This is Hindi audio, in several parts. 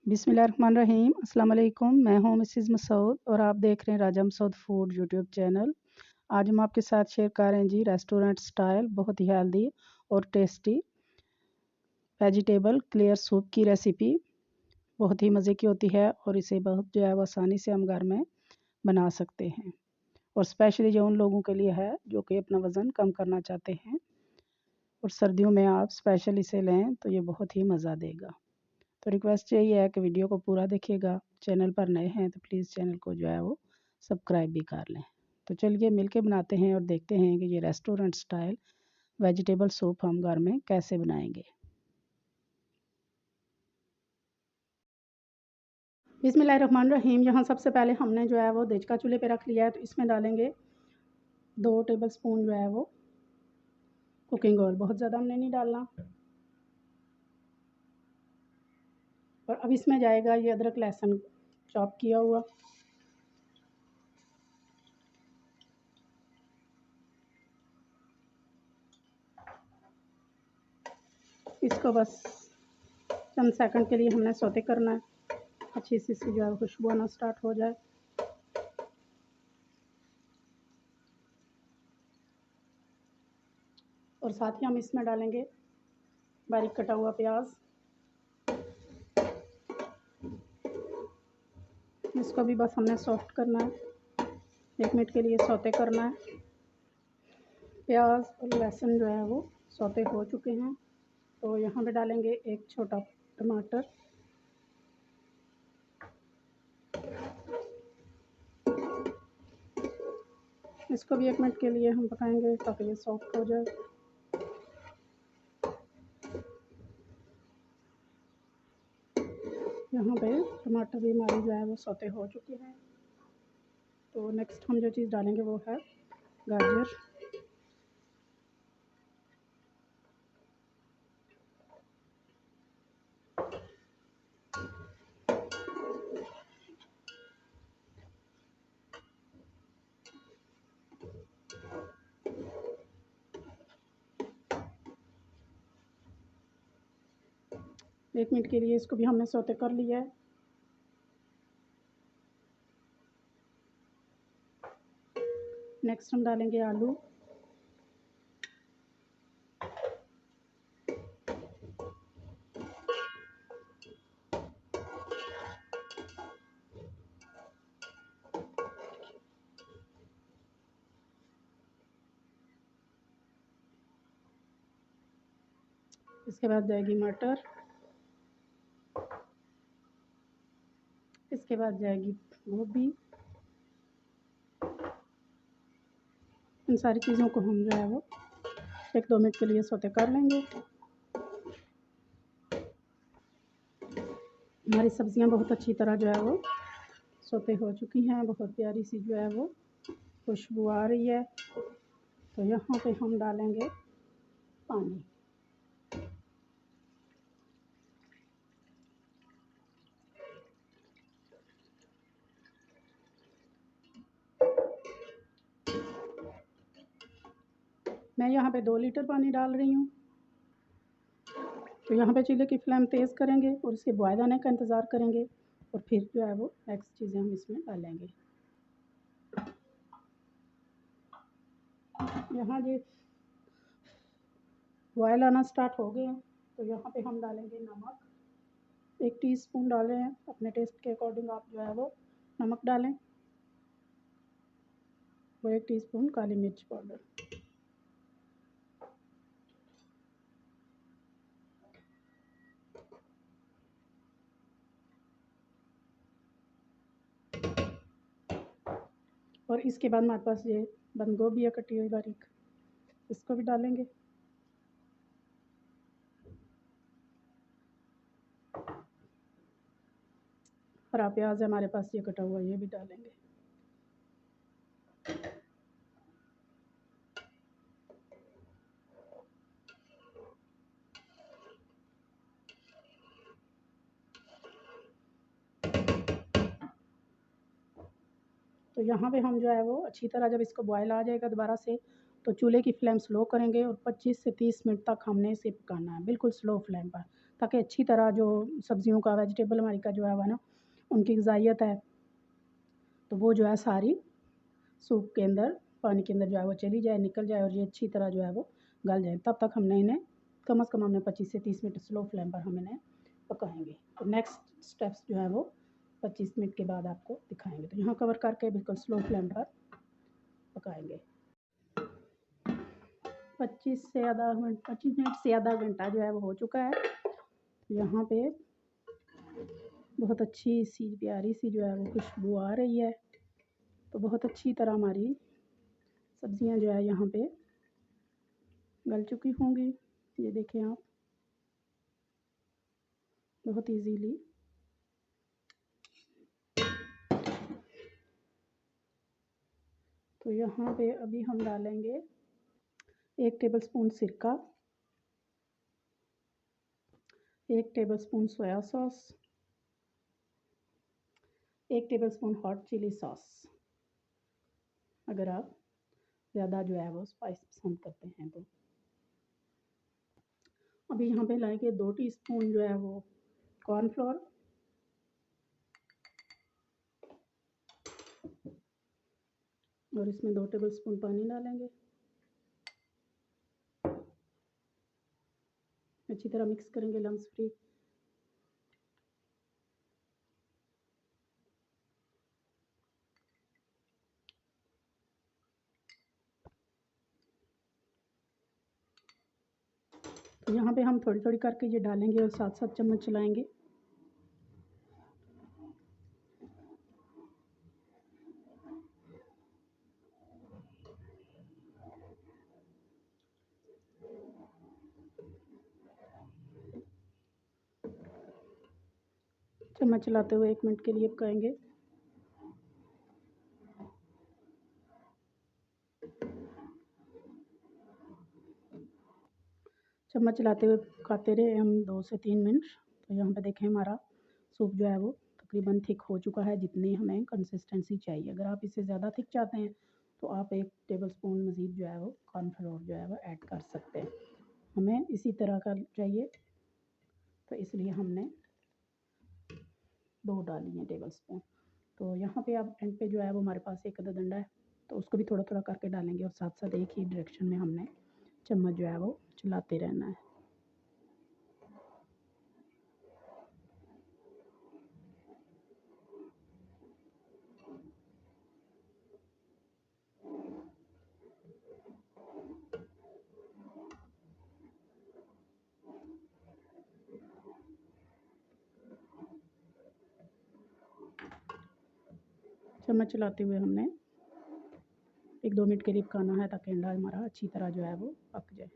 बिस्मिल्लाहिर्रहमानिर्रहीम अस्सलाम वालेकुम। मैं हूं मिसेस मसूद और आप देख रहे हैं राजा मसूद फूड यूट्यूब चैनल। आज हम आपके साथ शेयर कर रहे हैं जी रेस्टोरेंट स्टाइल बहुत ही हेल्दी और टेस्टी वेजिटेबल क्लियर सूप की रेसिपी। बहुत ही मज़े की होती है और इसे बहुत जो है वो आसानी से हम घर में बना सकते हैं और स्पेशली जो उन लोगों के लिए है जो कि अपना वज़न कम करना चाहते हैं और सर्दियों में आप स्पेशल इसे लें तो ये बहुत ही मज़ा देगा। तो रिक्वेस्ट यही है कि वीडियो को पूरा देखिएगा। चैनल पर नए हैं तो प्लीज़ चैनल को जो है वो सब्सक्राइब भी कर लें। तो चलिए मिलके बनाते हैं और देखते हैं कि ये रेस्टोरेंट स्टाइल वेजिटेबल सूप हम घर में कैसे बनाएंगे। बिस्मिल्लाहिर्रहमानिर्रहीम। यहाँ सबसे पहले हमने जो है वो देचका चूल्हे पे रख लिया है, तो इसमें डालेंगे 2 टेबलस्पून जो है वो कुकिंग ऑयल। बहुत ज़्यादा हमने नहीं डालना। और अब इसमें जाएगा ये अदरक लहसुन चॉप किया हुआ। इसको बस चंद सेकंड के लिए हमने सौते करना है, अच्छी सी जो है खुशबू आना स्टार्ट हो जाए। और साथ ही हम इसमें डालेंगे बारीक कटा हुआ प्याज। इसको भी बस हमने सॉफ्ट करना है, 1 मिनट के लिए सौते करना है। प्याज और लहसुन जो है वो सौते हो चुके हैं, तो यहाँ पे डालेंगे एक छोटा टमाटर। इसको भी 1 मिनट के लिए हम पकाएंगे ताकि ये सॉफ्ट हो जाए। यहाँ पे टमाटर भी हमारे जो है वो सौते हो चुके हैं, तो नेक्स्ट हम जो चीज़ डालेंगे वो है गाजर। एक मिनट के लिए इसको भी हमने सौते कर लिया है। नेक्स्ट हम डालेंगे आलू। इसके बाद जाएगी मटर। इसके बाद जाएगी गोभी। इन सारी चीज़ों को हम जो है वो 1-2 मिनट के लिए सौते कर लेंगे। हमारी सब्जियां बहुत अच्छी तरह जो है वो सौते हो चुकी हैं, बहुत प्यारी सी जो है वो खुशबू आ रही है। तो यहाँ पे हम डालेंगे पानी। मैं यहाँ पे 2 लीटर पानी डाल रही हूँ। तो यहाँ पे चूल्हे की फ्लेम तेज़ करेंगे और इसके बॉयल आने का इंतज़ार करेंगे और फिर जो है वो नेक्स्ट चीज़ें हम इसमें डालेंगे। यहाँ ये बॉयल आना स्टार्ट हो गए हैं, तो यहाँ पे हम डालेंगे नमक। 1 टीस्पून डाल रहे हैं, अपने टेस्ट के अकॉर्डिंग आप जो है वो नमक डालें। और 1 टीस्पून काली मिर्च पाउडर। और इसके बाद हमारे पास ये बंद गोभी है कटी हुई बारीक, इसको भी डालेंगे। हरा प्याज है हमारे पास ये कटा हुआ, ये भी डालेंगे। तो यहाँ पे हम जो है वो अच्छी तरह जब इसको बॉयल आ जाएगा दोबारा से, तो चूल्हे की फ्लेम स्लो करेंगे और 25 से 30 मिनट तक हमने इसे पकाना है, बिल्कुल स्लो फ्लेम पर, ताकि अच्छी तरह जो सब्जियों का वेजिटेबल हमारी का जो है ना उनकी ग़िज़ाइयत है तो वो जो है सारी सूप के अंदर पानी के अंदर जो है वो चली जाए, निकल जाए और ये अच्छी तरह जो है वो गल जाए। तब तक हमने इन्हें कम से कम हमने 25 से 30 मिनट स्लो फ्लेम पर हम इन्हें पकाएंगे। तो नेक्स्ट स्टेप्स जो है वो 25 मिनट के बाद आपको दिखाएंगे। तो यहाँ कवर करके बिल्कुल स्लो फ्लेम पर पकाएंगे। 25 मिनट से आधा घंटा जो है वो हो चुका है। यहाँ पे बहुत अच्छी सी प्यारी सी जो है वो खुशबू आ रही है। तो बहुत अच्छी तरह हमारी सब्जियां जो है यहाँ पे गल चुकी होंगी। ये देखें आप, बहुत इजीली। तो यहाँ पे अभी हम डालेंगे 1 टेबलस्पून सिरका, 1 tablespoon soya sauce, 1 tablespoon hot chilli sauce, अगर आप ज़्यादा जो है वो स्पाइस पसंद करते हैं तो। अभी यहाँ पे लाएंगे 2 टीस्पून जो है वो कॉर्नफ्लोर, और इसमें 2 टेबलस्पून पानी डालेंगे। अच्छी तरह मिक्स करेंगे लम्स फ्री। तो यहाँ पे हम थोड़ी थोड़ी करके ये डालेंगे और साथ साथ चम्मच चलाएंगे। चम्मच चलाते हुए 1 मिनट के लिए पकाएंगे। चम्मच चलाते हुए पकाते रहे हम 2 से 3 मिनट। तो यहाँ पे देखें हमारा सूप जो है वो तकरीबन थिक हो चुका है, जितनी हमें कंसिस्टेंसी चाहिए। अगर आप इसे ज़्यादा थिक चाहते हैं तो आप 1 टेबलस्पून मज़ीद जो है वो कॉर्नफ्लोर जो है वो ऐड कर सकते हैं। हमें इसी तरह का चाहिए तो इसलिए हमने 2 डाली हैं टेबलस्पून। तो यहाँ पे अब एंड पे जो है वो हमारे पास एक अदद डंडा है, तो उसको भी थोड़ा थोड़ा करके डालेंगे और साथ साथ एक ही डायरेक्शन में हमने चम्मच जो है वो चलाते रहना है। चम्मच चलाते हुए हमने 1-2 मिनट के लिए पकाना है ताकि अंडा हमारा अच्छी तरह जो है वो पक जाए।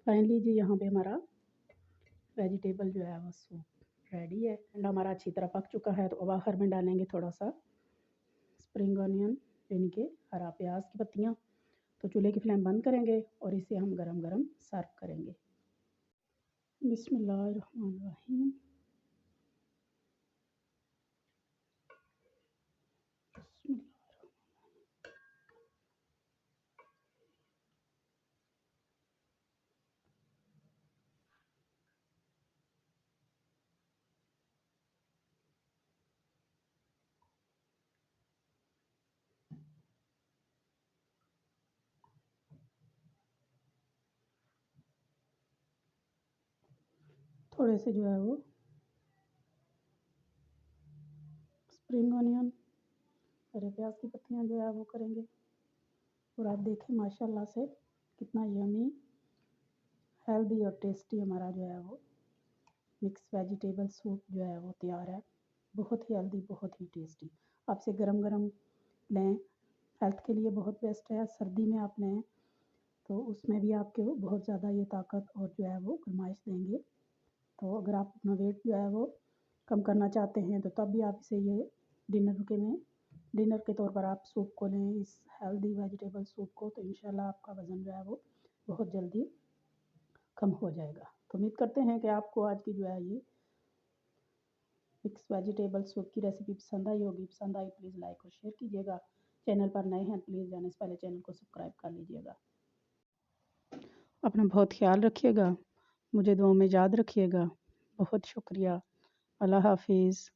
फाइनली जी यहाँ पे हमारा वेजिटेबल जो है वो सूप रेडी है। अंडा हमारा अच्छी तरह पक चुका है। तो अब आखिर में डालेंगे थोड़ा सा स्प्रिंग ऑनियन, यानी कि हरा प्याज की पत्तियाँ। तो चूल्हे की फ्लेम बंद करेंगे और इसे हम गरम गरम सर्व करेंगे। बिस्मिल्लाहिर्रहमानिर्रहीम। थोड़े से जो है वो स्प्रिंग ऑनियन, हरे प्याज की पत्तियाँ जो है वो करेंगे। और आप देखें माशाल्लाह से कितना यमी, हेल्दी और टेस्टी हमारा जो है वो मिक्स वेजिटेबल सूप जो है वो तैयार है। बहुत ही हेल्दी, बहुत ही टेस्टी। आप इसे गरम गरम लें, हेल्थ के लिए बहुत बेस्ट है। सर्दी में आप लें तो उसमें भी आपके बहुत ज़्यादा ये ताकत और जो है वो गरमाइश देंगे। तो अगर आप अपना वेट जो है वो कम करना चाहते हैं तो तब भी आप इसे ये डिनर के तौर पर आप सूप को लें, इस हेल्दी वेजिटेबल सूप को। तो इंशाल्लाह आपका वज़न जो है वो बहुत जल्दी कम हो जाएगा। तो उम्मीद करते हैं कि आपको आज की जो है ये मिक्स वेजिटेबल सूप की रेसिपी पसंद आई होगी। पसंद आई प्लीज़ लाइक और शेयर कीजिएगा। चैनल पर नए हैं प्लीज़ जाने से पहले चैनल को सब्सक्राइब कर लीजिएगा। अपना बहुत ख्याल रखिएगा, मुझे दुआ में याद रखिएगा। बहुत शुक्रिया। अल्लाह हाफ़िज़।